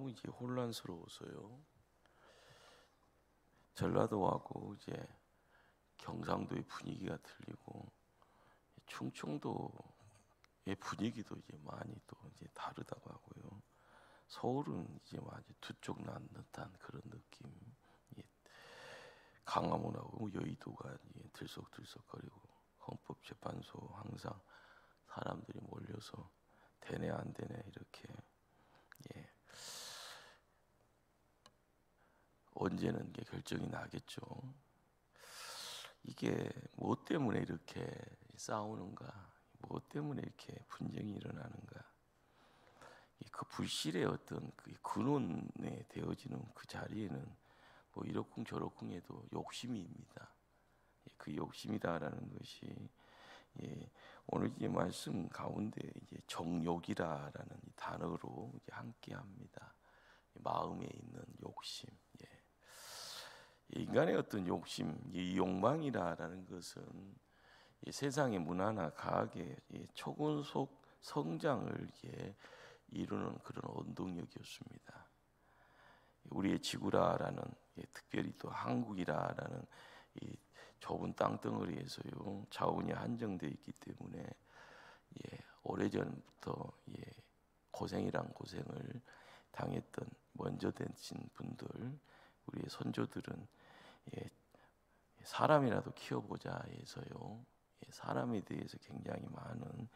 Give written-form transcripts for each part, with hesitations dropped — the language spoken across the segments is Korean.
너무 이제 혼란스러워서요. 전라도하고 이제 경상도의 분위기가 틀리고 충청도의 분위기도 이제 많이 또 이제 다르다고 하고요. 서울은 이제 완전 두 쪽 난 듯한 그런 느낌. 예, 강화문하고 여의도가 이제 들썩들썩거리고 헌법재판소 항상 사람들이 몰려서 되네 안 되네 이렇게. 예. 언제는 이게 결정이 나겠죠. 이게 뭐 때문에 이렇게 싸우는가, 뭐 때문에 이렇게 분쟁이 일어나는가. 그 불실의 어떤 그 근원에 되어지는 그 자리에는 뭐 이러쿵저러쿵해도 욕심입니다. 그 욕심이다라는 것이 오늘 이 말씀 가운데 이제 정욕이라라는 이 단어로 이제 함께합니다. 마음에 있는 욕심. 인간의 어떤 욕심, 이 욕망이라는 것은 이 세상의 문화나 과학의 초근속 성장을 이루는 그런 원동력이었습니다. 우리의 지구라라는 특별히 또 한국이라라는 이 좁은 땅덩어리에서요 자원이 한정되어 있기 때문에 오래전부터 고생이란 고생을 당했던 먼저 되신 분들, 우리의 선조들은 사람이라도 키워보자 해서요 사람에 대해서 굉장히 많은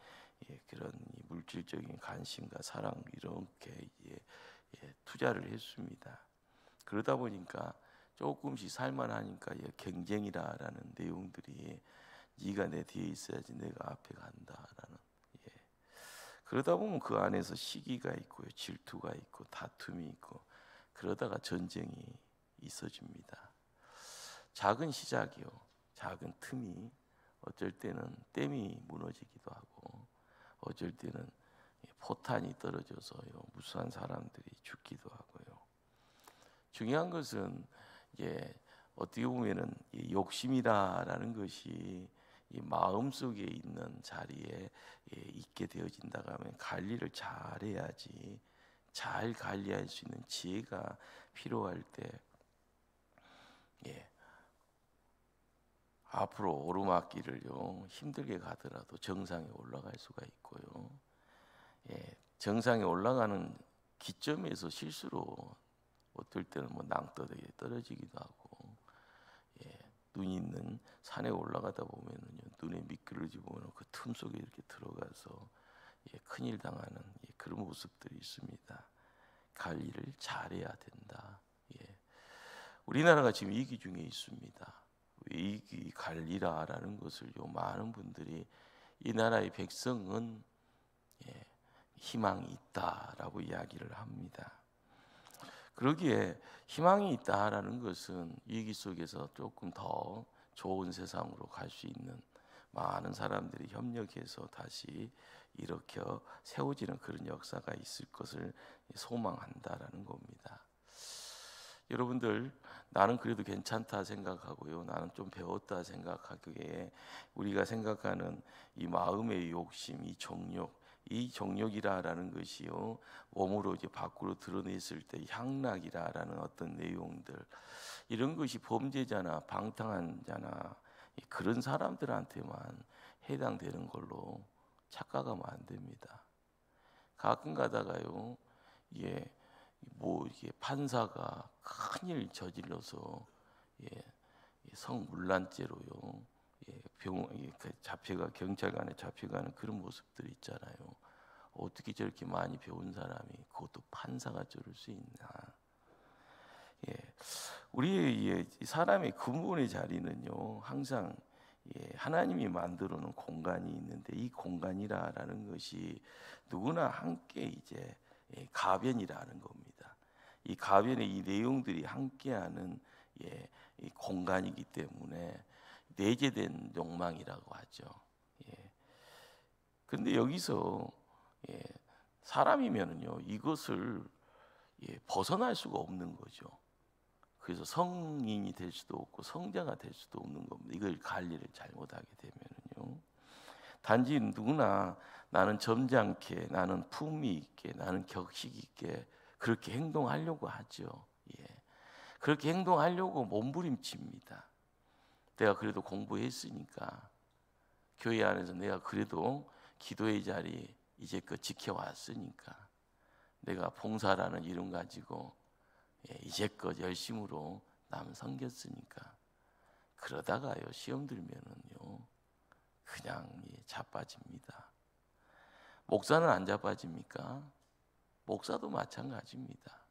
그런 물질적인 관심과 사랑 이렇게 투자를 했습니다. 그러다 보니까 조금씩 살만하니까 경쟁이라는 내용들이 네가 내 뒤에 있어야지 내가 앞에 간다라는. 그러다 보면 그 안에서 시기가 있고요, 질투가 있고 다툼이 있고 그러다가 전쟁이 있어집니다. 작은 시작이요, 작은 틈이 어쩔 때는 댐이 무너지기도 하고 어쩔 때는 포탄이 떨어져서요 무수한 사람들이 죽기도 하고요. 중요한 것은 어떻게 보면은 이 욕심이라는 것이 이 마음 속에 있는 자리에 있게 되어진다고 하면 관리를 잘해야지, 잘 관리할 수 있는 지혜가 필요할 때 앞으로 오르막길을요 힘들게 가더라도 정상에 올라갈 수가 있고요. 정상에 올라가는 기점에서 실수로 어떨 때는 뭐 낭떠러지에 떨어지기도 하고, 눈 있는 산에 올라가다 보면은요 눈에 미끄러지 보면 그 틈 속에 이렇게 들어가서 큰일 당하는 그런 모습들이 있습니다. 관리를 잘해야 된다. 우리나라가 지금 위기 중에 있습니다. 위기 관리라라는 것을요 많은 분들이 이 나라의 백성은 희망이 있다라고 이야기를 합니다. 그러기에 희망이 있다라는 것은 위기 속에서 조금 더 좋은 세상으로 갈 수 있는 많은 사람들이 협력해서 다시 일으켜 세워지는 그런 역사가 있을 것을 소망한다라는 겁니다. 여러분들, 나는 그래도 괜찮다 생각하고요, 나는 좀 배웠다 생각하기에 우리가 생각하는 이 마음의 욕심, 이 정욕이라는 것이요 몸으로 밖으로 드러냈을 때 향락이라는 어떤 내용들, 이런 것이 범죄자나 방탕한 자나 그런 사람들한테만 해당되는 걸로 착각하면 안 됩니다. 가끔 가다가요 이게 판사가 큰일 저질러서 성문란죄로요 경찰관에 잡혀가는 그런 모습들이 있잖아요. 어떻게 저렇게 많이 배운 사람이 그것도 판사가 저럴 수 있나? 우리의 사람의 근본의 자리는요 항상 하나님이 만들어 놓은 공간이 있는데, 이 공간이라는 것이 누구나 함께 가변이라는 겁니다. 이 가변의 이 내용들이 함께하는 이 공간이기 때문에 내재된 욕망이라고 하죠. 그런데 여기서 사람이면은요 이것을 벗어날 수가 없는 거죠. 그래서 성인이 될 수도 없고 성자가 될 수도 없는 겁니다. 이걸 관리를 잘못하게 되면은요. 단지 누구나 나는 점잖게, 나는 품위 있게, 나는 격식 있게 그렇게 행동하려고 하죠. 예. 그렇게 행동하려고 몸부림칩니다. 내가 그래도 공부했으니까, 교회 안에서 내가 그래도 기도의 자리 이제껏 지켜왔으니까, 내가 봉사라는 이름 가지고 이제껏 열심으로 남 섬겼으니까, 그러다가요 시험 들면은요 그냥 자빠집니다. 목사는 안 자빠집니까? 목사도 마찬가지입니다.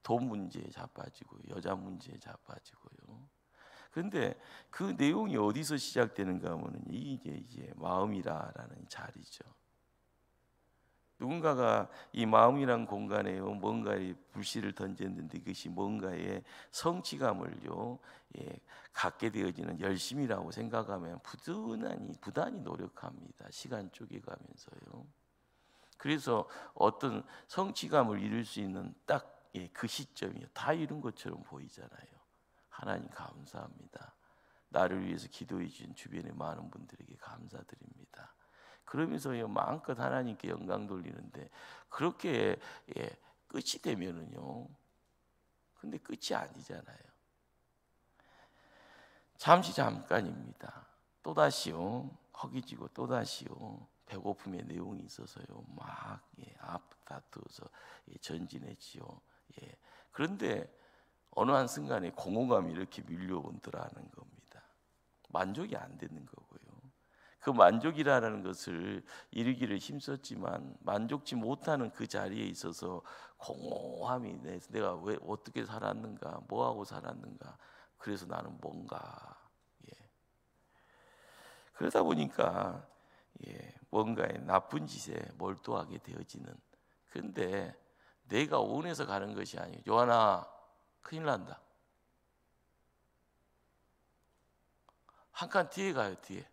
돈 문제에 자빠지고 여자 문제에 자빠지고요. 그런데 그 내용이 어디서 시작되는가 하면은 이제 마음이라라는 자리죠. 누군가가 이 마음이란 공간에 뭔가의 불씨를 던졌는데 그것이 뭔가의 성취감을요 갖게 되어지는 열심이라고 생각하면 부단히 노력합니다. 시간 쪼개가면서요. 그래서 어떤 성취감을 이룰 수 있는 딱 그 시점이요, 다 이룬 것처럼 보이잖아요. 하나님 감사합니다. 나를 위해서 기도해 주신 주변의 많은 분들에게 감사드립니다. 그러면서요 마음껏 하나님께 영광 돌리는데, 그렇게 끝이 되면은요, 근데 끝이 아니잖아요. 잠깐입니다. 또다시요 허기지고 또다시요 배고픔의 내용이 있어서요 막 앞다투어서 전진했지요. 그런데 어느 한순간에 공허감이 이렇게 밀려온다라는 겁니다. 만족이 안 되는 거고요. 그 만족이라는 것을 이루기를 힘썼지만 만족지 못하는 그 자리에 있어서 공허함이 내가 왜 어떻게 살았는가, 뭐하고 살았는가, 그래서 나는 뭔가 그러다 보니까 뭔가의 나쁜 짓에 몰두하게 되어지는. 그런데 내가 원해서 가는 것이 아니에요. 요한아 큰일 난다. 한 칸 뒤에 가요. 뒤에.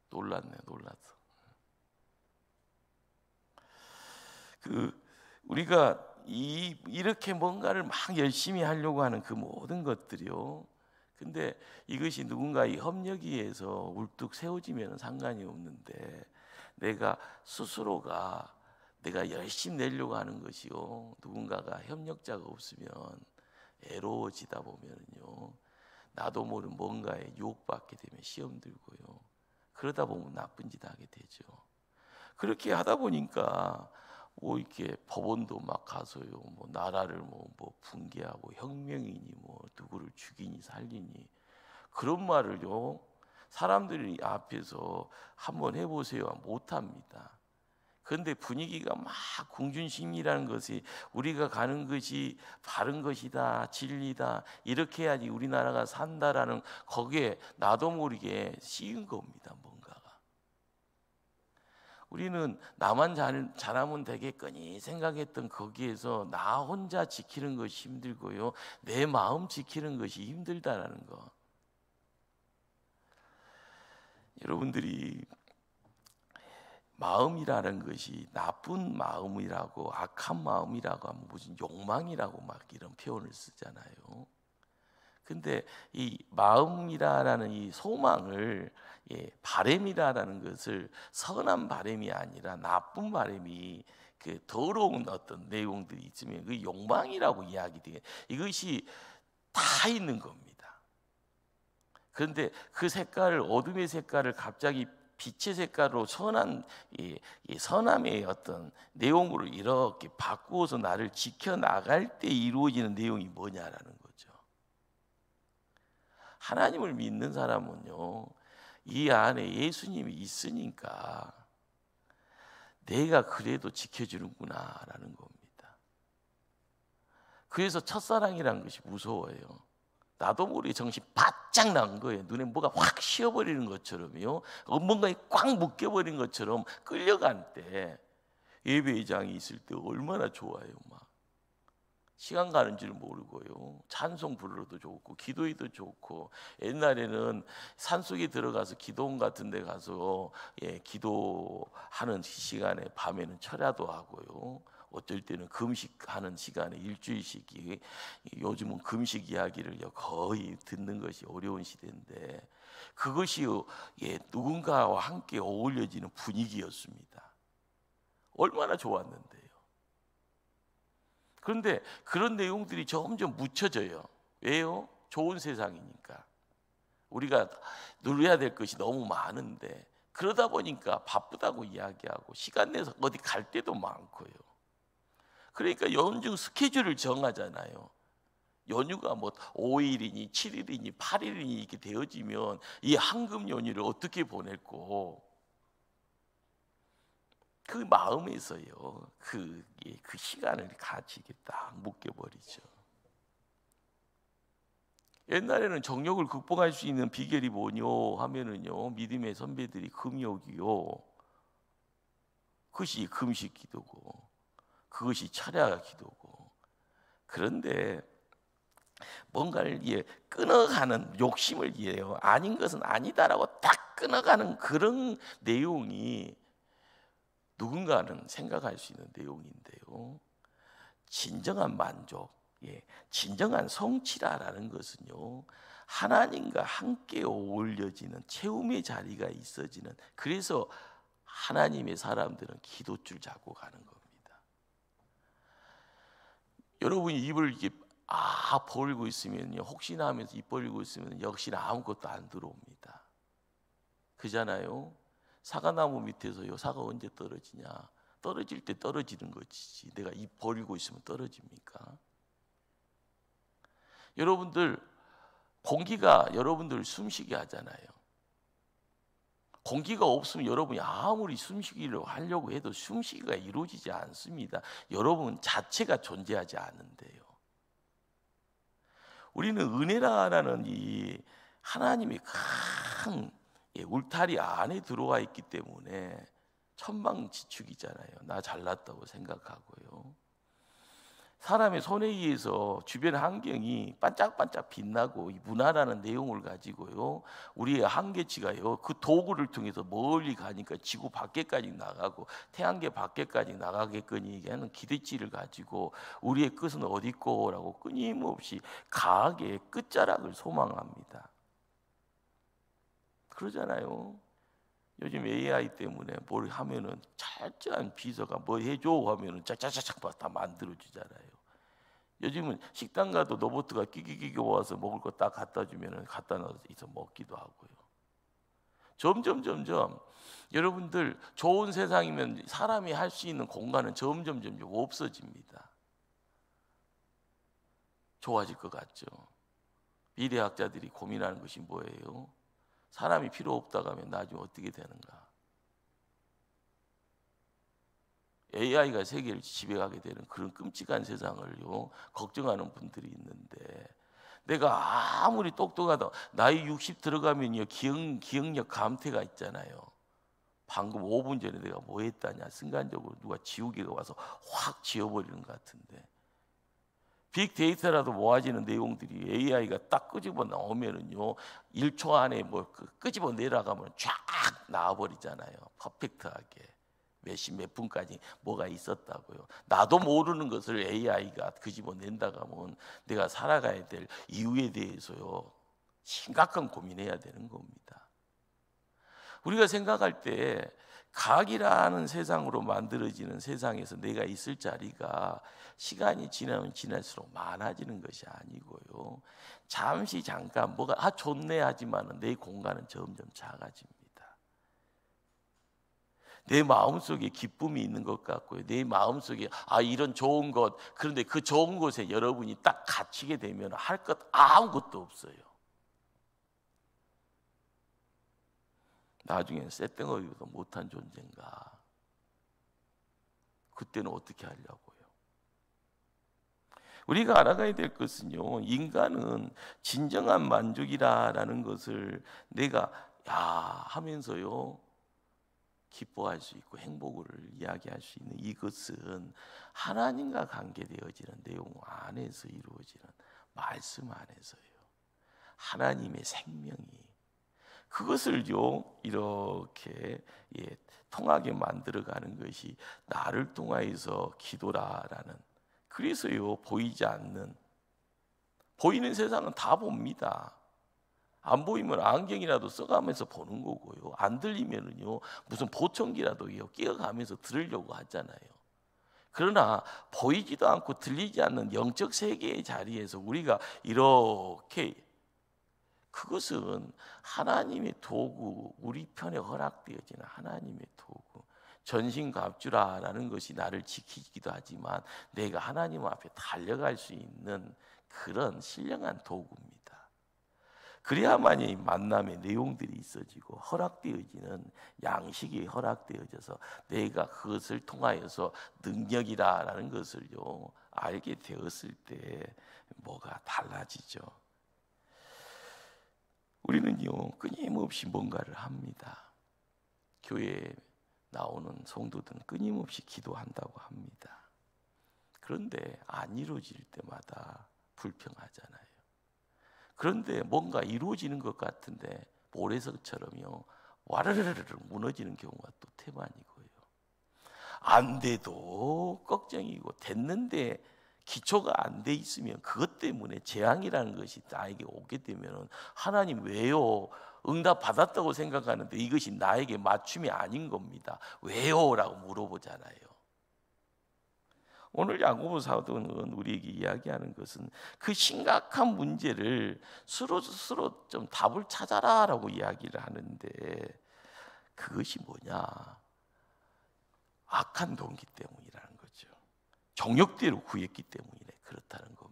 놀랐네. 놀랐어. 우리가 이렇게 뭔가를 막 열심히 하려고 하는 그 모든 것들이요, 근데 이것이 누군가의 협력에 의해서 울뚝 세워지면 상관이 없는데, 내가 스스로가 내가 열심히 내려고 하는 것이요, 누군가가 협력자가 없으면 애로워지다 보면요 나도 모르는 뭔가에 유혹받게 되면 시험 들고요, 그러다 보면 나쁜 짓 하게 되죠. 그렇게 하다 보니까 이렇게 법원도 막 가서요 나라를 뭐 붕괴하고 혁명이니 누구를 죽이니 살리니, 그런 말을요 사람들이 앞에서 한번 해보세요 못합니다. 그런데 분위기가 막 궁준심이라는 것이, 우리가 가는 것이 바른 것이다, 진리다, 이렇게 해야지 우리나라가 산다라는, 거기에 나도 모르게 씌운 겁니다. 뭔가가. 우리는 나만 잘하면 되겠거니 생각했던 거기에서 나 혼자 지키는 것이 힘들고요, 내 마음 지키는 것이 힘들다라는 거. 여러분들이 마음이라는 것이 나쁜 마음이라고, 악한 마음이라고 하면 무슨 욕망이라고 막 이런 표현을 쓰잖아요. 근데 이 마음이라는 이 소망을, 바램이라는 것을 선한 바램이 아니라 나쁜 바램이, 그 더러운 어떤 내용들이 있으면 그 욕망이라고 이야기돼요. 이것이 다 있는 겁니다. 그런데 그 색깔을, 어둠의 색깔을 갑자기 빛의 색깔로 선한 이 선함의 어떤 내용으로 이렇게 바꾸어서 나를 지켜나갈 때 이루어지는 내용이 뭐냐라는 거죠. 하나님을 믿는 사람은요 이 안에 예수님이 있으니까 내가 그래도 지켜주는구나라는 겁니다. 그래서 첫사랑이라는 것이 무서워요. 나도 모르게 정신 바짝 난 거예요. 눈에 뭐가 확 씌어버리는 것처럼요, 뭔가에 꽉 묶여버린 것처럼 끌려갈 때, 예배장이 있을 때 얼마나 좋아요. 막 시간 가는 줄 모르고요, 찬송 부르러도 좋고 기도해도 좋고. 옛날에는 산속에 들어가서 기도원 같은 데 가서 기도하는 시간에 밤에는 철야도 하고요, 어떨 때는 금식하는 시간에 일주일씩, 요즘은 금식 이야기를 거의 듣는 것이 어려운 시대인데, 그것이 누군가와 함께 어울려지는 분위기였습니다. 얼마나 좋았는데요. 그런데 그런 내용들이 점점 묻혀져요. 왜요? 좋은 세상이니까. 우리가 누려야 될 것이 너무 많은데, 그러다 보니까 바쁘다고 이야기하고 시간 내서 어디 갈 때도 많고요. 그러니까 연중 스케줄을 정하잖아요. 연휴가 뭐 5일이니 7일이니 8일이니 이렇게 되어지면 이 황금 연휴를 어떻게 보낼고, 그 마음에서요 그 시간을 같이 이렇게 딱 묶여버리죠. 옛날에는 정욕을 극복할 수 있는 비결이 뭐뇨 하면은요, 믿음의 선배들이 금욕이요, 그것이 금식 기도고, 그것이 철야 기도고. 그런데 뭔가를 끊어가는 욕심을 아닌 것은 아니다라고 딱 끊어가는 그런 내용이 누군가는 생각할 수 있는 내용인데요, 진정한 만족, 진정한 성취라는 것은요, 하나님과 함께 어울려지는 체험의 자리가 있어지는, 그래서 하나님의 사람들은 기도줄 잡고 가는 겁니다. 여러분이 입을 이렇게 벌리고 있으면요, 혹시나 하면서 입 벌리고 있으면 역시나 아무것도 안 들어옵니다. 그잖아요. 사과나무 밑에서요, 사과 언제 떨어지냐? 떨어질 때 떨어지는 거지, 내가 입 벌리고 있으면 떨어집니까? 여러분들 공기가 여러분들 숨쉬게 하잖아요. 공기가 없으면 여러분이 아무리 숨쉬기를 하려고 해도 숨쉬기가 이루어지지 않습니다. 여러분 자체가 존재하지 않는데요. 우리는 은혜라는 이 하나님의 큰 울타리 안에 들어와 있기 때문에 천방지축이잖아요. 나 잘났다고 생각하고요. 사람의 손에 의해서 주변 환경이 반짝반짝 빛나고, 이 문화라는 내용을 가지고요, 우리의 한계치가요, 그 도구를 통해서 멀리 가니까 지구 밖에까지 나가고 태양계 밖에까지 나가게끔 하는 기대치를 가지고 우리의 끝은 어디 있고라고 끊임없이 강하게 끝자락을 소망합니다. 그러잖아요. 요즘 AI 때문에 뭘 하면은 철저한 비서가 뭐 해줘 하면은 짝짝짝짝 다 만들어 주잖아요. 요즘은 식당 가도 로봇가 끼기끼기 와서 먹을 거 딱 갖다 주면은 갖다 놔서 먹기도 하고요. 점점 여러분들 좋은 세상이면 사람이 할 수 있는 공간은 점점 없어집니다. 좋아질 것 같죠. 미래학자들이 고민하는 것이 뭐예요? 사람이 필요 없다고 하면 나중에 어떻게 되는가? AI가 세계를 지배하게 되는 그런 끔찍한 세상을요 걱정하는 분들이 있는데, 내가 아무리 똑똑하다, 나이 60 들어가면요 기억력 감퇴가 있잖아요. 방금 5분 전에 내가 뭐 했다냐, 순간적으로 누가 지우개가 와서 확 지워버리는 것 같은데, 빅데이터라도 모아지는 내용들이 AI가 딱 끄집어 나오면은요 1초 안에 뭐 끄집어 내려가면 쫙 나와버리잖아요. 퍼펙트하게 몇 분까지 뭐가 있었다고요. 나도 모르는 것을 AI가 끄집어 낸다고 하면 내가 살아가야 될 이유에 대해서요 심각한 고민해야 되는 겁니다. 우리가 생각할 때 과학이라는 세상으로 만들어지는 세상에서 내가 있을 자리가 시간이 지나면 지날수록 많아지는 것이 아니고요, 잠시 잠깐 뭐가 좋네 하지만 내 공간은 점점 작아집니다. 내 마음속에 기쁨이 있는 것 같고요, 내 마음속에 이런 좋은 것, 그런데 그 좋은 곳에 여러분이 딱 갇히게 되면 할 것 아무것도 없어요. 나중엔 쇳덩어리도 못한 존재인가? 그때는 어떻게 하려고요? 우리가 알아가야 될 것은요, 인간은 진정한 만족이라는 것을 내가 하면서요 기뻐할 수 있고 행복을 이야기할 수 있는 이것은 하나님과 관계되어지는 내용 안에서 이루어지는 말씀 안에서요, 하나님의 생명이 그것을요 이렇게 통하게 만들어가는 것이 나를 통하여서 기도라라는, 그래서요 보이지 않는, 보이는 세상은 다 봅니다. 안 보이면 안경이라도 써가면서 보는 거고요. 안 들리면은요 무슨 보청기라도요 끼어가면서 들으려고 하잖아요. 그러나 보이지도 않고 들리지 않는 영적 세계의 자리에서 우리가 이렇게, 그것은 하나님의 도구, 우리 편에 허락되어지는 하나님의 도구, 전신갑주라라는 것이 나를 지키기도 하지만 내가 하나님 앞에 달려갈 수 있는 그런 신령한 도구입니다. 그래야만이 만남의 내용들이 있어지고 허락되어지는 양식이 허락되어져서 내가 그것을 통하여서 능력이라는 것을요 알게 되었을 때 뭐가 달라지죠. 우리는요 끊임없이 뭔가를 합니다. 교회에 나오는 성도들은 끊임없이 기도한다고 합니다. 그런데 안 이루어질 때마다 불평하잖아요. 그런데 뭔가 이루어지는 것 같은데 모래성처럼요 와르르르 무너지는 경우가 또 태반이고요. 안 돼도 걱정이고 됐는데 기초가 안 돼 있으면 그것 때문에 재앙이라는 것이 나에게 오게 되면 하나님 왜요? 응답 받았다고 생각하는데 이것이 나에게 맞춤이 아닌 겁니다. 왜요? 라고 물어보잖아요. 오늘 야고보 사도는 우리에게 이야기하는 것은 그 심각한 문제를 스스로 좀 답을 찾아라라고 이야기를 하는데, 그것이 뭐냐? 악한 동기 때문이라는 거죠. 정욕대로 구했기 때문에 그렇다는 겁니다.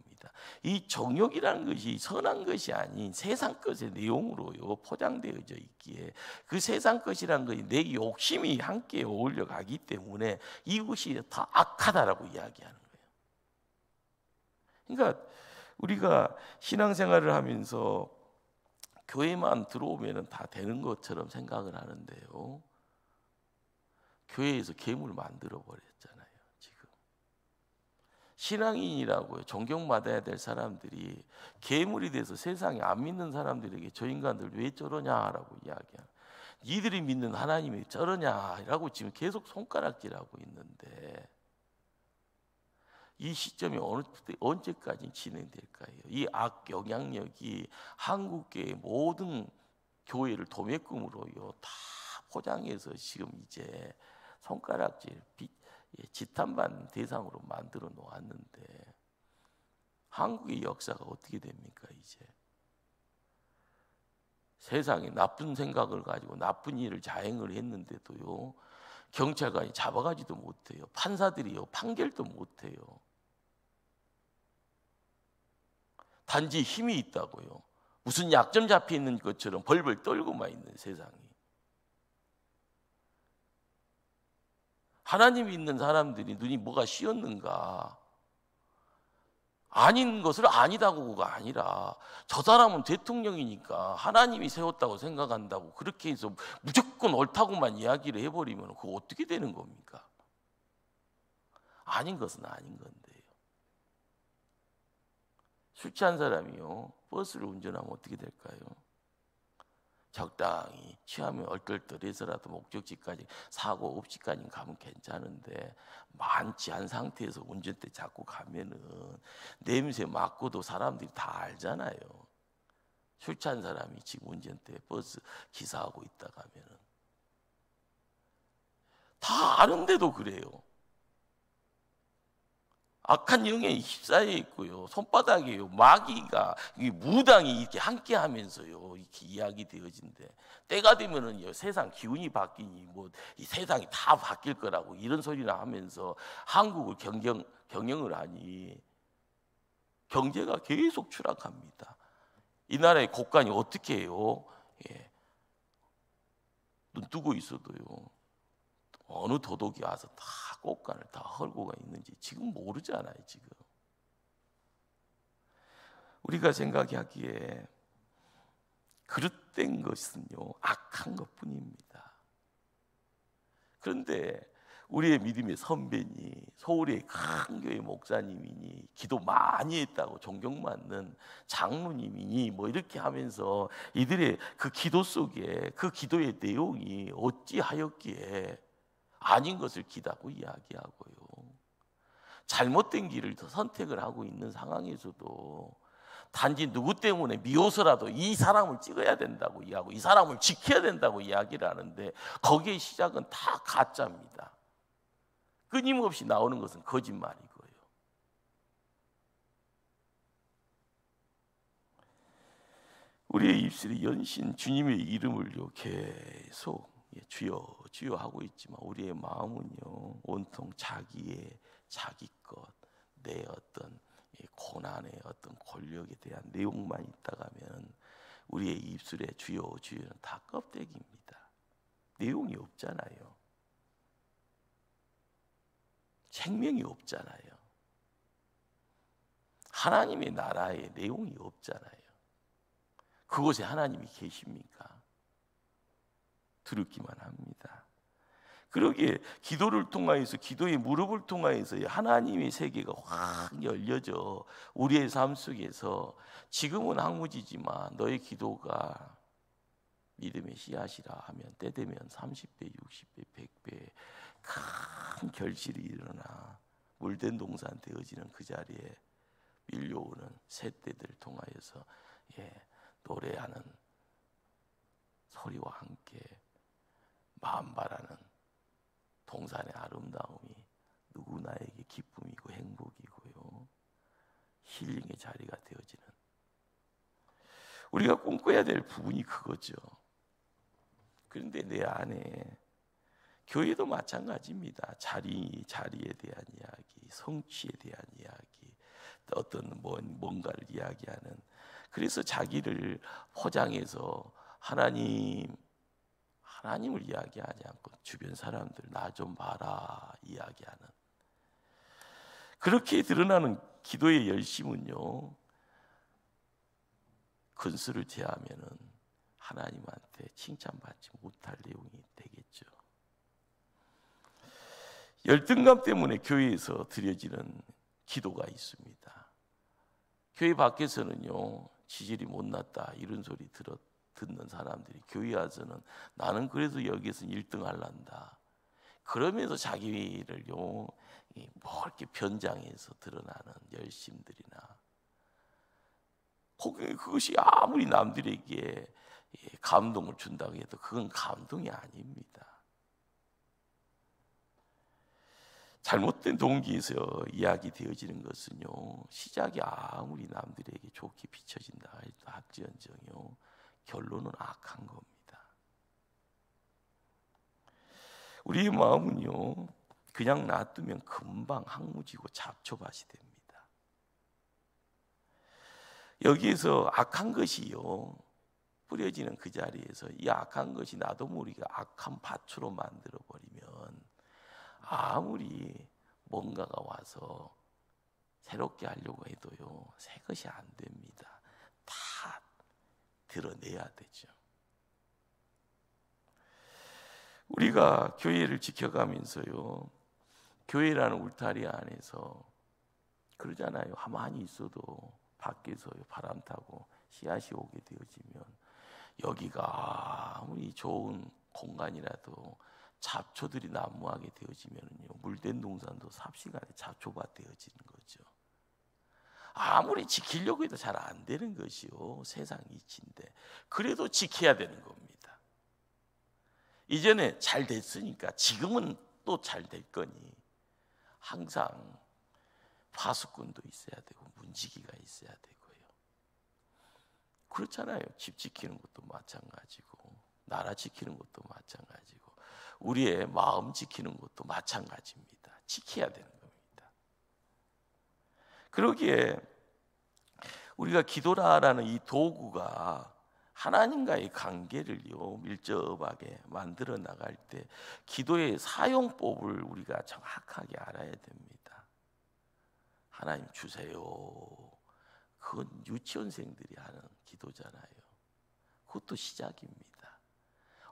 이 정욕이라는 것이 선한 것이 아닌 세상 것의 내용으로요 포장되어져 있기에, 그 세상 것이라는 것이 내 욕심이 함께 어울려 가기 때문에 이것이 다 악하다라고 이야기하는 거예요. 그러니까 우리가 신앙생활을 하면서 교회만 들어오면 다 되는 것처럼 생각을 하는데요, 교회에서 괴물 만들어 버렸잖아요. 지금 신앙인이라고요 존경받아야 될 사람들이 괴물이 돼서 세상에 안 믿는 사람들에게 저 인간들 왜 저러냐라고 이야기하는, 니들이 믿는 하나님이 저러냐라고 지금 계속 손가락질하고 있는데, 이 시점이 언제까지 진행될까요? 이 악 영향력이 한국교회 모든 교회를 도매금으로요 다 포장해서 지금 이제 손가락질, 지탄받는 대상으로 만들어 놓았는데, 한국의 역사가 어떻게 됩니까? 이제 세상에 나쁜 생각을 가지고 나쁜 일을 자행을 했는데도요 경찰관이 잡아가지도 못해요. 판사들이요 판결도 못해요. 단지 힘이 있다고요 무슨 약점 잡혀 있는 것처럼 벌벌 떨고만 있는 세상이. 하나님이 있는 사람들이 눈이 뭐가 씌었는가? 아닌 것을 아니다고가 아니라 저 사람은 대통령이니까 하나님이 세웠다고 생각한다고 그렇게 해서 무조건 옳다고만 이야기를 해버리면 그거 어떻게 되는 겁니까? 아닌 것은 아닌 건데요. 술 취한 사람이요 버스를 운전하면 어떻게 될까요? 적당히 취하면 얼떨떨해서라도 목적지까지 사고 없이까지 가면 괜찮은데, 만취한 상태에서 운전대 잡고 가면은 냄새 맡고도 사람들이 다 알잖아요. 술 취한 사람이 지금 운전대 버스 기사하고 있다 가면은 다 아는데도 그래요. 악한 영에 휩싸여 있고요. 손바닥에요 마귀가, 무당이 이렇게 함께하면서요 이렇게 이야기되어진데, 때가 되면은요 세상 기운이 바뀌니 뭐 이 세상이 다 바뀔 거라고 이런 소리나 하면서 한국을 경영을 하니 경제가 계속 추락합니다. 이 나라의 국간이 어떻게 해요? 눈 뜨고 있어도요 어느 도둑이 와서 다 꽃간을 다 헐고가 있는지 지금 모르잖아요. 지금 우리가 생각하기에 그릇된 것은요 악한 것뿐입니다. 그런데 우리의 믿음의 선배니 서울의 큰 교회 목사님이니 기도 많이 했다고 존경받는 장로님이니 뭐 이렇게 하면서 이들의 그 기도 속에 그 기도의 내용이 어찌하였기에 아닌 것을 기다고 이야기하고요, 잘못된 길을 더 선택을 하고 있는 상황에서도 단지 누구 때문에 미워서라도 이 사람을 찍어야 된다고 이야기하고 이 사람을 지켜야 된다고 이야기를 하는데 거기에 시작은 다 가짜입니다. 끊임없이 나오는 것은 거짓말이고요. 우리의 입술이 연신 주님의 이름을요 계속 주여 주여 하고 있지만 우리의 마음은요 온통 자기 것, 내 어떤 고난의 어떤 권력에 대한 내용만 있다가면 우리의 입술에 주여 주여는 다 껍데기입니다. 내용이 없잖아요. 생명이 없잖아요. 하나님의 나라에 내용이 없잖아요. 그곳에 하나님이 계십니까? 두렵기만 합니다. 그러기에 기도를 통하여서 기도의 무릎을 통하여서 하나님의 세계가 확 열려져 우리의 삶 속에서 지금은 항무지지만 너의 기도가 믿음의 씨앗이라 하면 때 되면 30배, 60배, 100배 큰 결실이 일어나 물된 동산 되어지는 그 자리에 밀려오는 새떼들을 통하여서 노래하는 소리와 함께 만발하는 동산의 아름다움이 누구나에게 기쁨이고 행복이고요 힐링의 자리가 되어지는 우리가 꿈꿔야 될 부분이 그거죠. 그런데 내 안에 교회도 마찬가지입니다. 자리에 대한 이야기, 성취에 대한 이야기, 어떤 뭔가를 이야기하는 그래서 자기를 포장해서 하나님을 이야기하지 않고 주변 사람들 나 좀 봐라 이야기하는 그렇게 드러나는 기도의 열심은요 근수를 제하면은 하나님한테 칭찬받지 못할 내용이 되겠죠. 열등감 때문에 교회에서 드려지는 기도가 있습니다. 교회 밖에서는요 지질이 못났다 이런 소리 듣는 사람들이 교회 와서는 나는 그래도 여기에서 1등 할란다 그러면서 자기를요 뭐 이렇게 변장해서 드러나는 열심들이나 혹은 그것이 아무리 남들에게 감동을 준다고 해도 그건 감동이 아닙니다. 잘못된 동기에서 이야기되어지는 것은요 시작이 아무리 남들에게 좋게 비춰진다 해도 할지언정요 결론은 악한 겁니다. 우리의 마음은요 그냥 놔두면 금방 항무지고 잡초밭이 됩니다. 여기에서 악한 것이요 뿌려지는 그 자리에서 이 악한 것이 나도 모르게 악한 밭으로 만들어 버리면 아무리 뭔가가 와서 새롭게 하려고 해도요 새 것이 안 됩니다. 다 드러내야 되죠. 우리가 교회를 지켜가면서요 교회라는 울타리 안에서 그러잖아요. 가만히 있어도 밖에서 바람 타고 씨앗이 오게 되어지면 여기가 아무리 좋은 공간이라도 잡초들이 난무하게 되어지면요 물된 동산도 삽시간에 잡초밭 되어지는 거죠. 아무리 지키려고 해도 잘 안 되는 것이요 세상 이치인데 그래도 지켜야 되는 겁니다. 이전에 잘 됐으니까 지금은 또 잘 될 거니 항상 파수꾼도 있어야 되고 문지기가 있어야 되고요. 그렇잖아요. 집 지키는 것도 마찬가지고 나라 지키는 것도 마찬가지고 우리의 마음 지키는 것도 마찬가지입니다. 지켜야 되는 겁니다. 그러기에 우리가 기도라는 이 도구가 하나님과의 관계를요 밀접하게 만들어 나갈 때 기도의 사용법을 우리가 정확하게 알아야 됩니다. 하나님 주세요. 그건 유치원생들이 하는 기도잖아요. 그것도 시작입니다.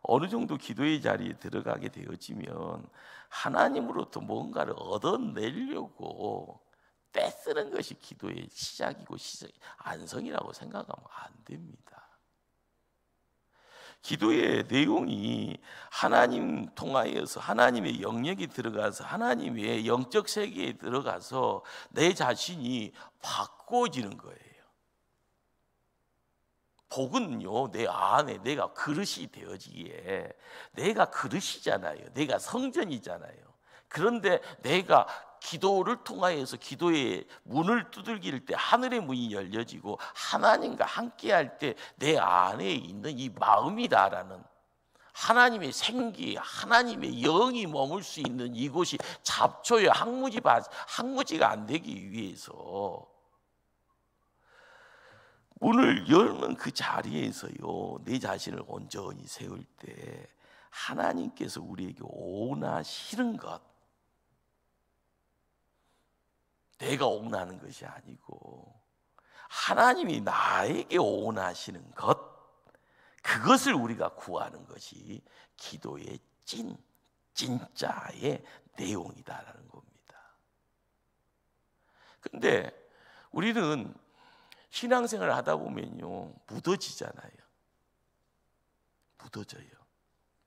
어느 정도 기도의 자리에 들어가게 되어지면 하나님으로부터 뭔가를 얻어내려고 떼쓰는 것이 기도의 시작이고 안성이라고 생각하면 안 됩니다. 기도의 내용이 하나님 통하여서 하나님의 영역이 들어가서 하나님의 영적 세계에 들어가서 내 자신이 바꿔지는 거예요. 복은요, 내 안에 내가 그릇이 되어지기에, 내가 그릇이잖아요. 내가 성전이잖아요. 그런데 내가 기도를 통하여서 기도의 문을 두들길 때 하늘의 문이 열려지고 하나님과 함께할 때 내 안에 있는 이 마음이다라는 하나님의 생기, 하나님의 영이 머물 수 있는 이곳이 잡초의 항무지가 안 되기 위해서 문을 열는 그 자리에서요, 내 자신을 온전히 세울 때 하나님께서 우리에게 원하시는 것, 내가 원하는 것이 아니고 하나님이 나에게 원하시는 것, 그것을 우리가 구하는 것이 기도의 진짜의 내용이다라는 겁니다. 그런데 우리는 신앙생활을 하다 보면요, 묻어지잖아요. 묻어져요.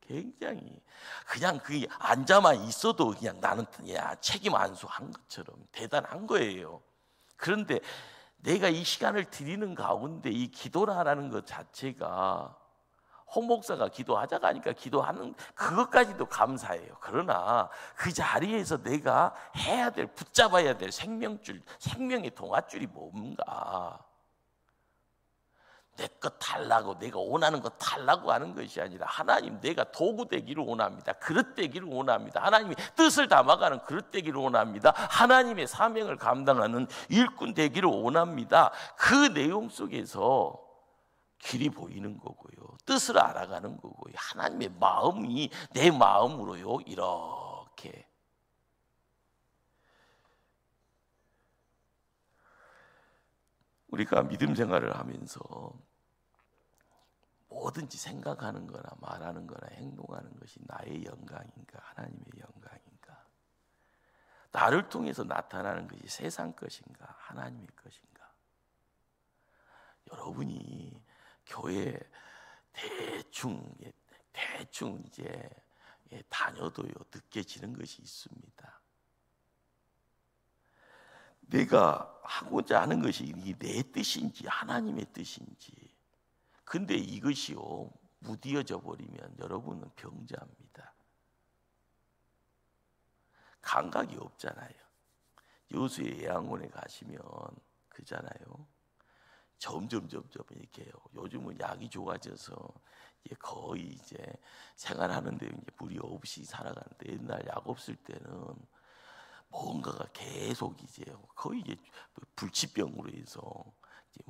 굉장히 그냥 그 앉아만 있어도 그냥 나는 책임 안수한 것처럼 대단한 거예요. 그런데 내가 이 시간을 드리는 가운데 이 기도라는 것 자체가 홍 목사가 기도하자가 하니까 기도하는 그것까지도 감사해요. 그러나 그 자리에서 내가 해야 될, 붙잡아야 될 생명줄, 생명의 동아줄이 뭔가, 내 것 달라고, 내가 원하는 것 달라고 하는 것이 아니라 하나님, 내가 도구 되기를 원합니다. 그릇 되기를 원합니다. 하나님이 뜻을 담아가는 그릇 되기를 원합니다. 하나님의 사명을 감당하는 일꾼 되기를 원합니다. 그 내용 속에서 길이 보이는 거고요, 뜻을 알아가는 거고요, 하나님의 마음이 내 마음으로요 이렇게 우리가 믿음 생활을 하면서 뭐든지 생각하는 거나 말하는 거나 행동하는 것이 나의 영광인가 하나님의 영광인가, 나를 통해서 나타나는 것이 세상 것인가 하나님의 것인가. 여러분이 교회 대충 이제 다녀도요 느껴지는 것이 있습니다. 내가 하고자 하는 것이 내 뜻인지 하나님의 뜻인지. 근데 이것이요 무디어져 버리면 여러분은 병자입니다. 감각이 없잖아요. 여수의 예양원에 가시면 그잖아요. 점점 이렇게 해요. 요즘은 약이 좋아져서 이제 거의 이제 생활하는데 이제 무리 없이 살아가는데, 옛날 약 없을 때는 뭔가가 계속 이제 거의 이제 불치병으로 해서 이제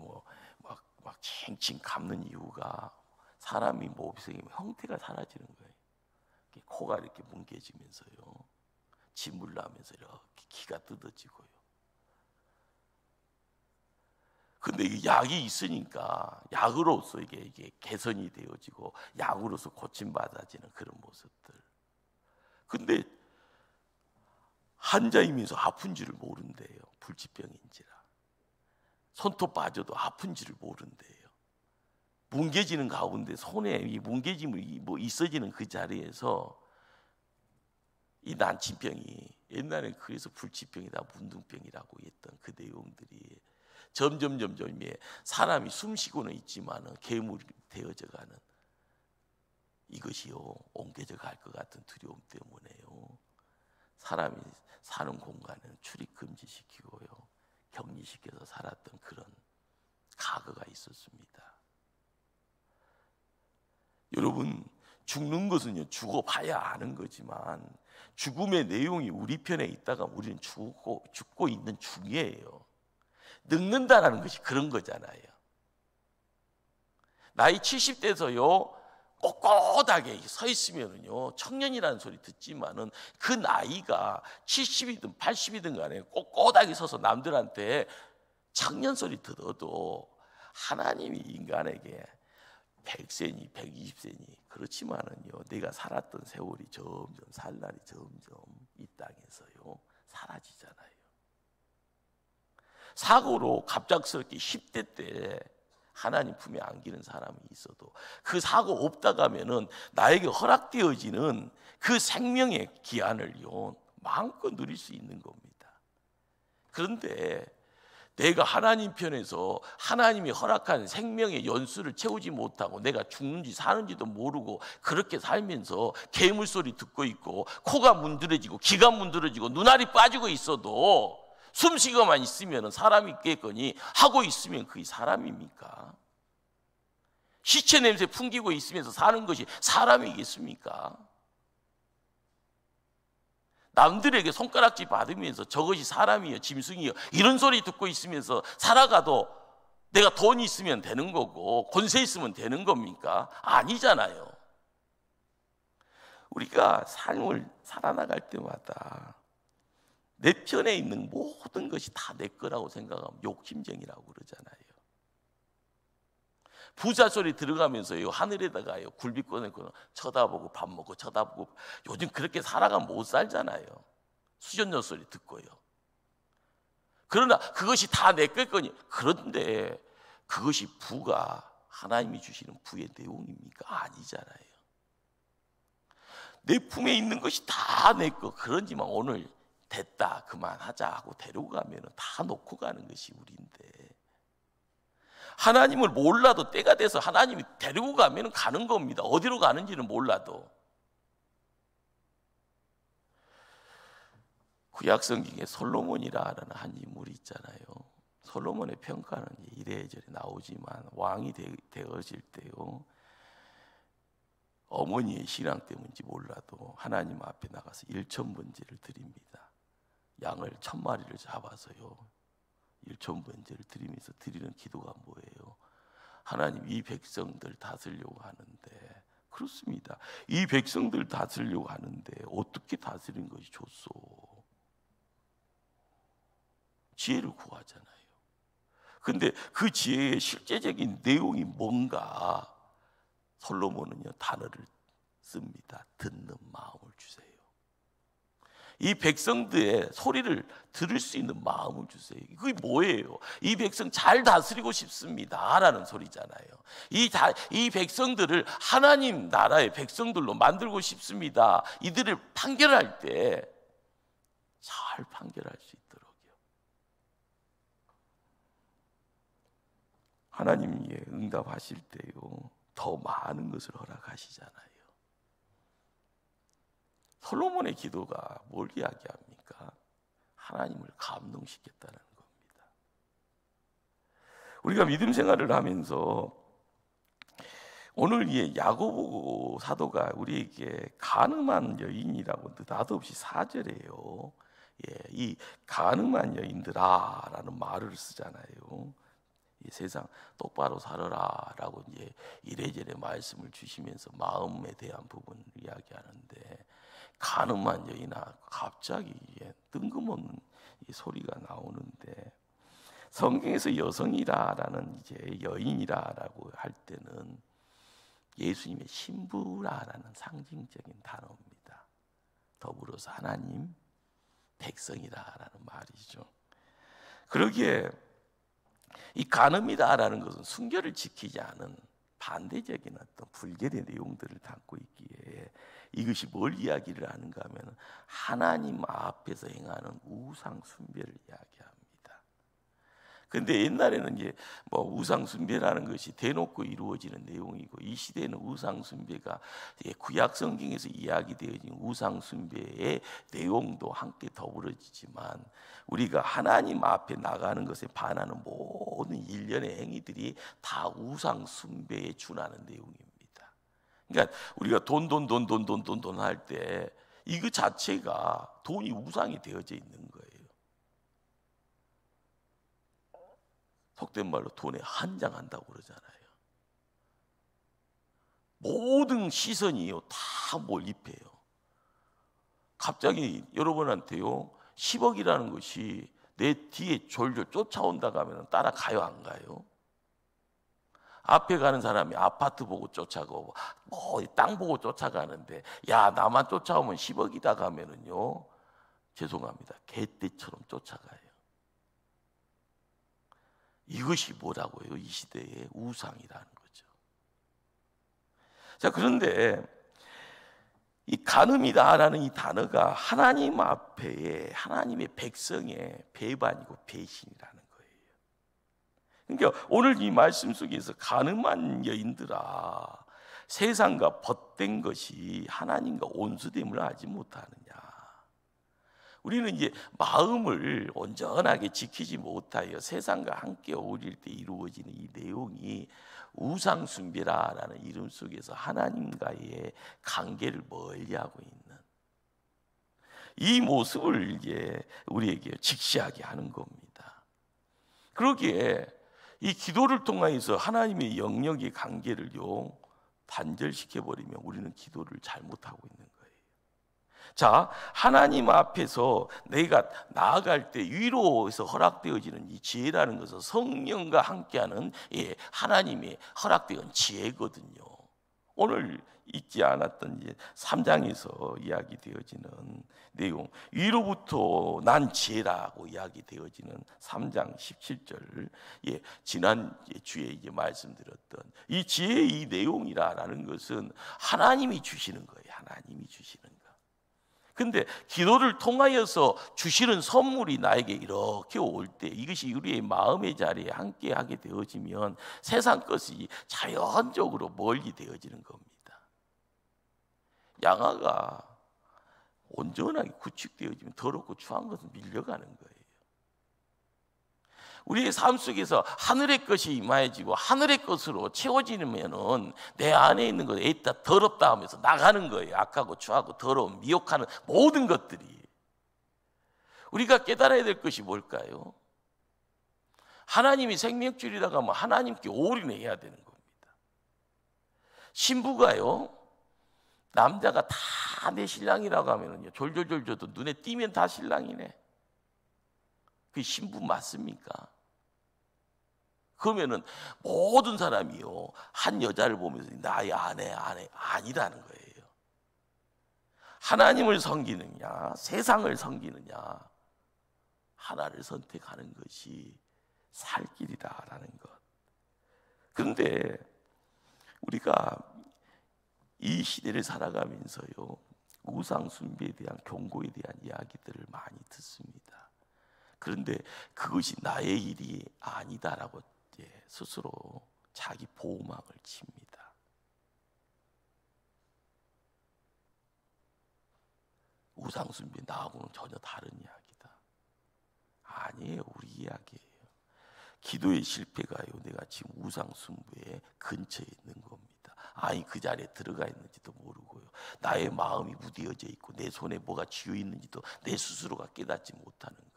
막 칭칭 감는 이유가 사람이 몸속에 형태가 사라지는 거예요. 코가 이렇게 뭉개지면서요, 진물 나면서 이렇게 기가 뜯어지고요. 근데 이 약이 있으니까 약으로서 이게 개선이 되어지고 약으로서 고침받아지는 그런 모습들. 근데 환자이면서 아픈 줄을 모른대요. 불치병인지라. 손톱 빠져도 아픈 줄을 모른대요. 뭉개지는 가운데 손에 이 뭉개짐이 있어지는 그 자리에서 이 난치병이, 옛날에 그래서 불치병이다 문둥병이라고 했던 그 내용들이 점점 사람이 숨쉬고는 있지만은 괴물이 되어져가는, 이것이요 옮겨져 갈 것 같은 두려움 때문에요 사람이 사는 공간은 출입 금지시키고요 격리시켜서 살았던 그런 과거가 있었습니다. 여러분, 죽는 것은요 죽어봐야 아는 거지만 죽음의 내용이 우리 편에 있다가 우리는 죽고 있는 중이에요. 늙는다라는 것이 그런 거잖아요. 나이 70대에서요 꼿꼿하게 서 있으면은요 청년이라는 소리 듣지만은 그 나이가 70이든 80이든 간에 꼿꼿하게 서서 남들한테 청년 소리 들어도 하나님이 인간에게 100세니 120세니 그렇지만은요 내가 살았던 세월이 점점 살 날이 점점 이 땅에서요 사라지잖아요. 사고로 갑작스럽게 10대 때 하나님 품에 안기는 사람이 있어도 그 사고 없다가 하면은 나에게 허락되어지는 그 생명의 기한을요 마음껏 누릴 수 있는 겁니다. 그런데 내가 하나님 편에서 하나님이 허락한 생명의 연수를 채우지 못하고 내가 죽는지 사는지도 모르고 그렇게 살면서 괴물 소리 듣고 있고 코가 문드러지고 귀가 문드러지고 눈알이 빠지고 있어도 숨쉬고만 있으면 사람이 있겠거니 하고 있으면 그게 사람입니까? 시체 냄새 풍기고 있으면서 사는 것이 사람이겠습니까? 남들에게 손가락질 받으면서 저것이 사람이요 짐승이요 이런 소리 듣고 있으면서 살아가도 내가 돈이 있으면 되는 거고 권세 있으면 되는 겁니까? 아니잖아요. 우리가 삶을 살아나갈 때마다 내 편에 있는 모든 것이 다 내 거라고 생각하면 욕심쟁이라고 그러잖아요. 부자 소리 들어가면서요 하늘에다가요 굴비권을 쳐다보고 밥 먹고 쳐다보고 요즘 그렇게 살아가면 못 살잖아요. 수전전 소리 듣고요. 그러나 그것이 다 내 거니 그런데 그것이 부가 하나님이 주시는 부의 내용입니까? 아니잖아요. 내 품에 있는 것이 다 내 거. 그런지만 오늘 됐다 그만하자 하고 데리고 가면 다 놓고 가는 것이 우리인데 하나님을 몰라도 때가 돼서 하나님이 데리고 가면 가는 겁니다. 어디로 가는지는 몰라도. 구약성경에 솔로몬이라는 한 인물이 있잖아요. 솔로몬의 평가는 이래저래 나오지만 왕이 되어질 때요 어머니의 신앙 때문인지 몰라도 하나님 앞에 나가서 1,000번제를 드립니다. 양을 1,000마리를 잡아서요 1,000번제를 드리면서 드리는 기도가 뭐예요? 하나님 이 백성들 다스리려고 하는데 그렇습니다. 이 백성들 다스리려고 하는데 어떻게 다스리는 것이 좋소? 지혜를 구하잖아요. 근데 그 지혜의 실제적인 내용이 뭔가 솔로몬은요 단어를 씁니다. 듣는 마음을 주세요. 이 백성들의 소리를 들을 수 있는 마음을 주세요. 그게 뭐예요? 이 백성 잘 다스리고 싶습니다 라는 소리잖아요. 이 백성들을 하나님 나라의 백성들로 만들고 싶습니다. 이들을 판결할 때 잘 판결할 수 있도록요. 하나님이 응답하실 때요 더 많은 것을 허락하시잖아요. 솔로몬의 기도가 뭘 이야기합니까? 하나님을 감동시켰다는 겁니다. 우리가 믿음 생활을 하면서 오늘 이 야고보 사도가 우리에게 간음한 여인이라고 느닷없이 4절에요. 이 간음한 여인들아라는 말을 쓰잖아요. 이 세상 똑바로 살아라라고 이제 이래저래 말씀을 주시면서 마음에 대한 부분을 이야기하는데 간음한 여인아 갑자기 뜬금없는 이 소리가 나오는데 성경에서 여성이라라는 이제 여인이라라고 할 때는 예수님의 신부라라는 상징적인 단어입니다. 더불어서 하나님 백성이라라는 말이죠. 그러기에 이 간음이다라는 것은 순결을 지키지 않은 반대적인 어떤 불결의 내용들을 담고 있기에 이것이 뭘 이야기를 하는가 하면 하나님 앞에서 행하는 우상 숭배를 이야기합니다. 근데 옛날에는 이제 뭐 우상 숭배라는 것이 대놓고 이루어지는 내용이고 이 시대에는 우상 숭배가 구약 성경에서 이야기되어진 우상 숭배의 내용도 함께 더불어지지만 우리가 하나님 앞에 나가는 것에 반하는 모든 일련의 행위들이 다 우상 숭배에 준하는 내용입니다. 그러니까 우리가 돈 할 때 이거 자체가 돈이 우상이 되어져 있는 거예요. 속된 말로 돈에 한장한다고 그러잖아요. 모든 시선이요 다 몰입해요. 갑자기 여러분한테요 10억이라는 것이 내 뒤에 졸졸 쫓아온다고 하면 따라가요 안 가요? 앞에 가는 사람이 아파트 보고 쫓아가고 뭐 땅 보고 쫓아가는데 야 나만 쫓아오면 10억이다 가면은요 죄송합니다 개떼처럼 쫓아가요. 이것이 뭐라고요? 이 시대의 우상이라는 거죠. 자, 그런데 이 간음이다라는 이 단어가 하나님 앞에 하나님의 백성의 배반이고 배신이라는 거예요. 그러니까 오늘 이 말씀 속에서 가늠한 여인들아, 세상과 벗된 것이 하나님과 온수됨을 알지 못하느냐. 우리는 이제 마음을 온전하게 지키지 못하여 세상과 함께 어울릴 때 이루어지는 이 내용이 우상숭배라는 이름 속에서 하나님과의 관계를 멀리하고 있는 이 모습을 이제 우리에게 직시하게 하는 겁니다. 그러기에 이 기도를 통해서 하나님의 영역의 관계를요 단절시켜버리면 우리는 기도를 잘못하고 있는 거예요. 자, 하나님 앞에서 내가 나아갈 때 위로에서 허락되어지는 이 지혜라는 것은 성령과 함께하는 하나님의 허락되은 지혜거든요. 오늘 읽지 않았던 이제 3장에서 이야기되어지는 내용, 위로부터 난 지혜라고 이야기되어지는 3장 17절, 지난 주에 이제 말씀드렸던 이 지혜의 이 내용이라는 것은 하나님이 주시는 거예요. 하나님이 주시는 거. 근데 기도를 통하여서 주시는 선물이 나에게 이렇게 올 때 이것이 우리의 마음의 자리에 함께 하게 되어지면 세상 것이 자연적으로 멀리 되어지는 겁니다. 양아가 온전하게 구축되어지면 더럽고 추한 것은 밀려가는 거예요. 우리의 삶 속에서 하늘의 것이 임하여지고 하늘의 것으로 채워지면은 내 안에 있는 것 에따 더럽다 하면서 나가는 거예요. 악하고 추하고 더러운 미혹하는 모든 것들이. 우리가 깨달아야 될 것이 뭘까요? 하나님이 생명줄이라고 하면 하나님께 올인해야 되는 겁니다. 신부가요, 남자가 다 내 신랑이라고 하면은요 졸졸졸졸도 눈에 띄면 다 신랑이네. 그게 신부 맞습니까? 그러면은 모든 사람이요 한 여자를 보면서 나의 아내 아니라는 거예요. 하나님을 섬기느냐 세상을 섬기느냐 하나를 선택하는 것이 살 길이다라는 것. 그런데 우리가 이 시대를 살아가면서요 우상 숭배에 대한 경고에 대한 이야기들을 많이 듣습니다. 그런데 그것이 나의 일이 아니다라고 스스로 자기 보호막을 칩니다. 우상 숭배 나하고는 전혀 다른 이야기다. 아니에요, 우리 이야기예요. 기도의 실패가요 내가 지금 우상 숭배의 근처에 있는 겁니다. 아니 그 자리에 들어가 있는지도 모르고요. 나의 마음이 무뎌져 있고 내 손에 뭐가 쥐어 있는지도 내 스스로가 깨닫지 못하는 거예요.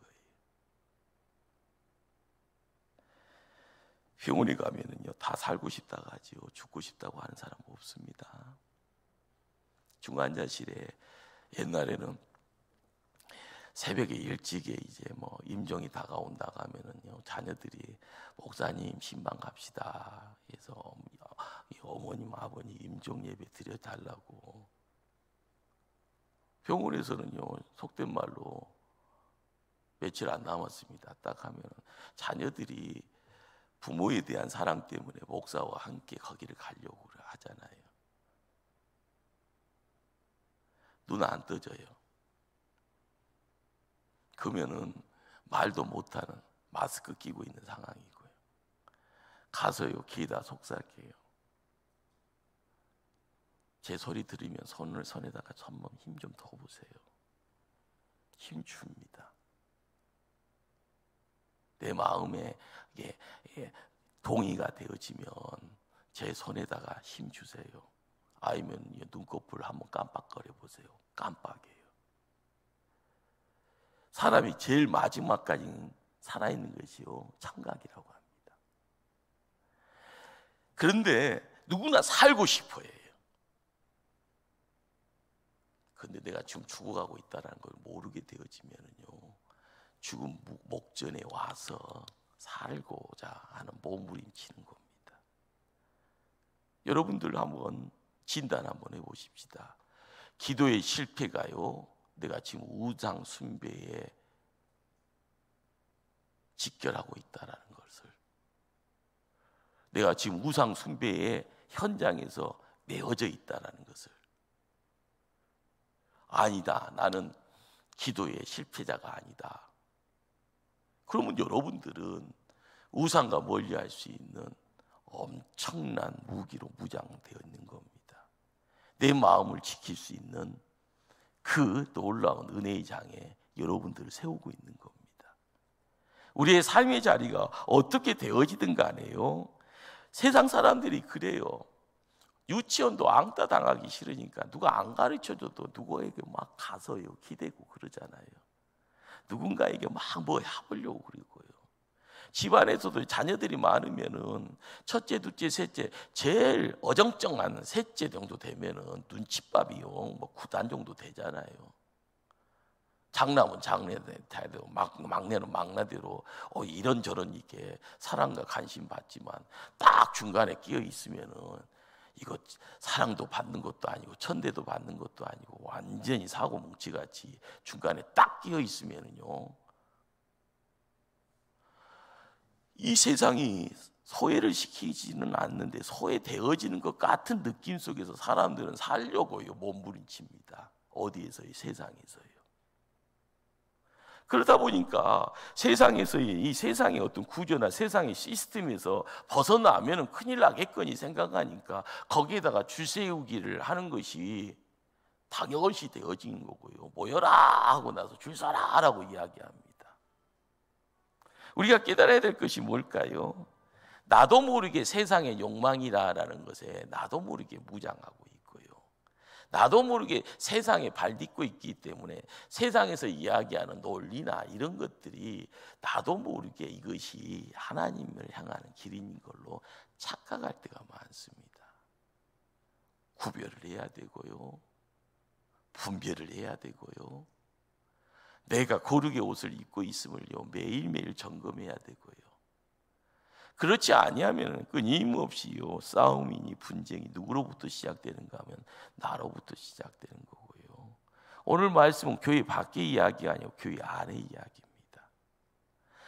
병원에 가면은요 다 살고 싶다고 하지요. 죽고 싶다고 하는 사람 없습니다. 중환자실에 옛날에는 새벽에 일찍에 이제 뭐 임종이 다가온다고 하면은요 자녀들이 목사님 신방 갑시다 해서 어머님 아버님 임종 예배 드려달라고. 병원에서는요 속된 말로 며칠 안 남았습니다 딱 하면 자녀들이 부모에 대한 사랑 때문에 목사와 함께 거기를 가려고 하잖아요. 눈 안 떠져요. 그러면은 말도 못하는 마스크 끼고 있는 상황이고요. 가서요 기다 속삭여요. 제 소리 들으면 손에다가 한번 힘 좀 더 보세요. 힘 줍니다. 내 마음에 동의가 되어지면 제 손에다가 힘 주세요. 아니면 눈꺼풀 한번 깜빡거려 보세요. 깜빡이에요. 사람이 제일 마지막까지 살아있는 것이요 청각이라고 합니다. 그런데 누구나 살고 싶어요. 그런데 내가 지금 죽어가고 있다는 걸 모르게 되어지면요 죽음 목전에 와서 살고자 하는 몸부림치는 겁니다. 여러분들 한번 진단 한번 해보십시다. 기도의 실패가요 내가 지금 우상 숭배에 직결하고 있다라는 것을, 내가 지금 우상 숭배의 현장에서 내어져 있다라는 것을. 아니다, 나는 기도의 실패자가 아니다. 그러면 여러분들은 우상과 멀리할 수 있는 엄청난 무기로 무장되어 있는 겁니다. 내 마음을 지킬 수 있는 그 놀라운 은혜의 장에 여러분들을 세우고 있는 겁니다. 우리의 삶의 자리가 어떻게 되어지든 간에요, 세상 사람들이 그래요. 유치원도 왕따 당하기 싫으니까 누가 안 가르쳐줘도 누구에게 막 가서요 기대고 그러잖아요. 누군가에게 막 뭐 해보려고 그러고요. 집안에서도 자녀들이 많으면은 첫째, 둘째, 셋째, 제일 어정쩡한 셋째 정도 되면은 눈칫밥이요 뭐 9단 정도 되잖아요. 장남은 장래대로, 막내는 막내대로 이런저런 이게 사랑과 관심 받지만 딱 중간에 끼어 있으면은 이거 사랑도 받는 것도 아니고 천대도 받는 것도 아니고 완전히 사고 뭉치같이 중간에 딱 끼어 있으면은요, 이 세상이 소외를 시키지는 않는데 소외되어지는 것 같은 느낌 속에서 사람들은 살려고요 몸부림칩니다. 어디에서요? 세상에서요. 그러다 보니까 세상에서의 이 세상의 어떤 구조나 세상의 시스템에서 벗어나면은 큰일 나겠거니 생각하니까 거기에다가 줄 세우기를 하는 것이 당연시 되어진 거고요. 모여라 하고 나서 줄 서라라고 이야기합니다. 우리가 깨달아야 될 것이 뭘까요? 나도 모르게 세상의 욕망이라는 것에 나도 모르게 무장하고 있고요. 나도 모르게 세상에 발딛고 있기 때문에 세상에서 이야기하는 논리나 이런 것들이 나도 모르게 이것이 하나님을 향하는 길인 걸로 착각할 때가 많습니다. 구별을 해야 되고요. 분별을 해야 되고요. 내가 고르게 옷을 입고 있음을요 매일매일 점검해야 되고요. 그렇지 아니하면 끊임없이요 싸움이니 분쟁이 누구로부터 시작되는가 하면 나로부터 시작되는 거고요. 오늘 말씀은 교회 밖의 이야기가 아니고 교회 안의 이야기입니다.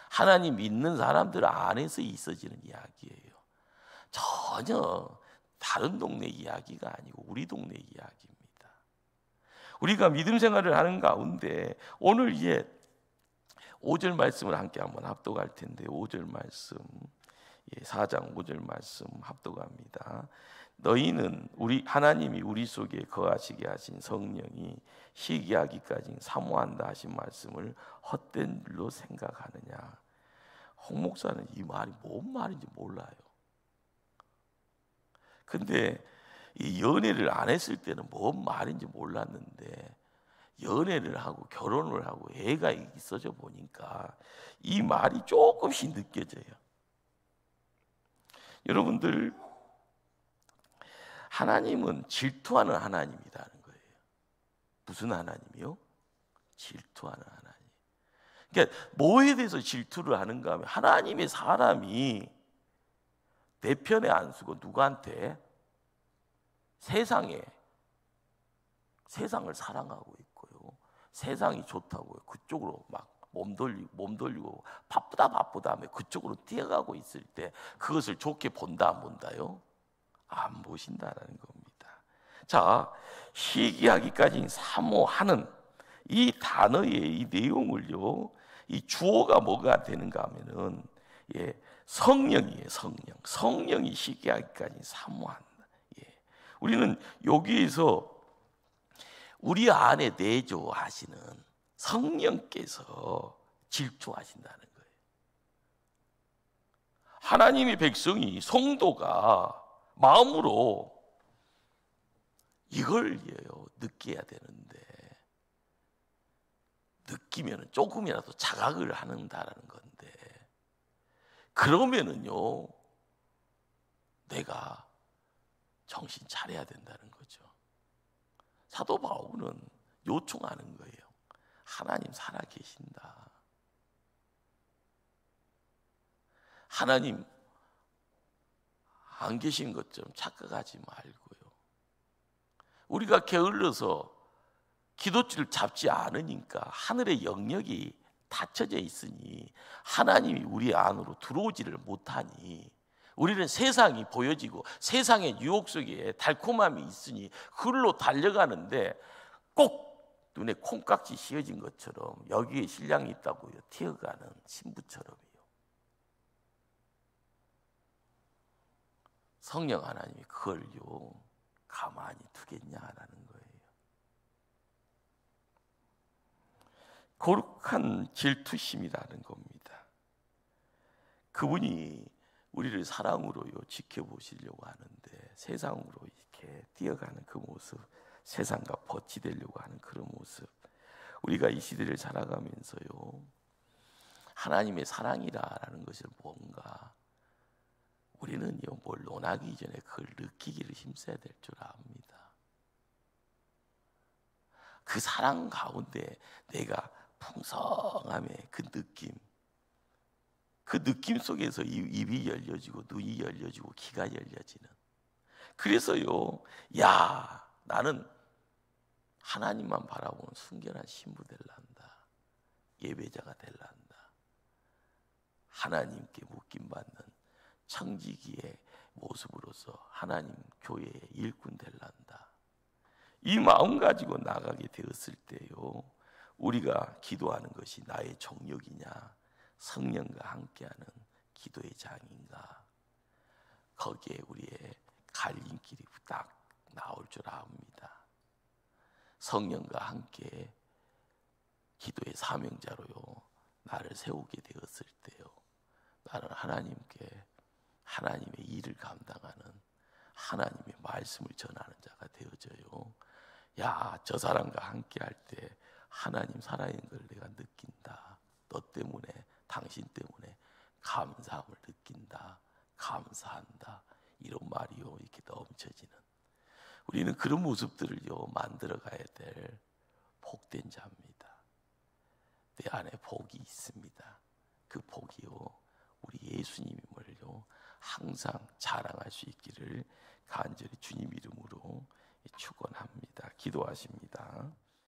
하나님 믿는 사람들 안에서 있어지는 이야기예요. 전혀 다른 동네 이야기가 아니고 우리 동네 이야기입니다. 우리가 믿음 생활을 하는 가운데 오늘 5절 말씀을 함께 한번 합독할 텐데 5절 말씀 4장 5절 말씀 합독합니다. 너희는 하나님이 우리 속에 거하시게 하신 성령이 시기하기까지 사모한다 하신 말씀을 헛된 일로 생각하느냐. 홍 목사는 이 말이 뭔 말인지 몰라요. 근데 이 연애를 안 했을 때는 뭔 말인지 몰랐는데 연애를 하고 결혼을 하고 애가 있어져 보니까 이 말이 조금씩 느껴져요. 여러분들, 하나님은 질투하는 하나님이라는 거예요. 무슨 하나님이요? 질투하는 하나님. 그러니까 뭐에 대해서 질투를 하는가 하면 하나님의 사람이 내 편에 안 서고 누구한테? 세상을 사랑하고 있고요. 세상이 좋다고요. 그쪽으로 막 몸돌리고 바쁘다 하며 그쪽으로 뛰어가고 있을 때 그것을 좋게 본다 안 본다요? 안 보신다라는 겁니다. 자, 시기하기까지 사모하는 이 단어의 이 내용을요, 이 주어가 뭐가 되는가 하면은 성령이에요. 성령이 시기하기까지 사모한다. 우리는 여기에서 우리 안에 내조하시는 성령께서 질투하신다는 거예요. 하나님의 백성이 성도가 마음으로 이걸 느껴야 되는데 느끼면 조금이라도 자각을 한다는 건데 그러면은요 내가 정신 차려야 된다는 거죠. 사도 바울은 요청하는 거예요. 하나님 살아계신다. 하나님 안 계신 것처럼 착각하지 말고요. 우리가 게을러서 기도줄을 잡지 않으니까 하늘의 영역이 닫혀져 있으니 하나님이 우리 안으로 들어오지를 못하니 우리는 세상이 보여지고 세상의 유혹 속에 달콤함이 있으니 그걸로 달려가는데 꼭 눈에 콩깍지 씌어진 것처럼 여기에 신랑이 있다고요 튀어가는 신부처럼이요. 성령 하나님이 그걸요 가만히 두겠냐라는 거예요. 거룩한 질투심이라는 겁니다. 그분이 우리를 사랑으로요 지켜보시려고 하는데 세상으로 이렇게 뛰어가는 그 모습, 세상과 버티되려고 하는 그런 모습, 우리가 이 시대를 살아가면서요 하나님의 사랑이라는 것을 뭔가 우리는요 뭘 논하기 이전에 그걸 느끼기를 힘써야 될 줄 압니다. 그 사랑 가운데 내가 풍성함의 그 느낌 속에서 입이 열려지고 눈이 열려지고 귀가 열려지는, 그래서요 야 나는 하나님만 바라보는 순결한 신부 될란다, 예배자가 될란다, 하나님께 묶임받는 청지기의 모습으로서 하나님 교회의 일꾼 될란다. 이 마음 가지고 나가게 되었을 때요 우리가 기도하는 것이 나의 정욕이냐 성령과 함께하는 기도의 장인가, 거기에 우리의 갈림길이 딱 나올 줄 압니다. 성령과 함께 기도의 사명자로요 나를 세우게 되었을 때요 나는 하나님께 하나님의 일을 감당하는 하나님의 말씀을 전하는 자가 되어져요. 야, 저 사람과 함께 할 때 하나님 살아있는 걸 내가 느낀다. 너 때문에, 당신 때문에 감사함을 느낀다. 감사한다. 이런 말이요 이렇게 넘쳐지는, 우리는 그런 모습들을요 만들어 가야 될 복된 자입니다. 내 안에 복이 있습니다. 그 복이요 우리 예수님을요 항상 자랑할 수 있기를 간절히 주님 이름으로 축원합니다. 기도하십니다.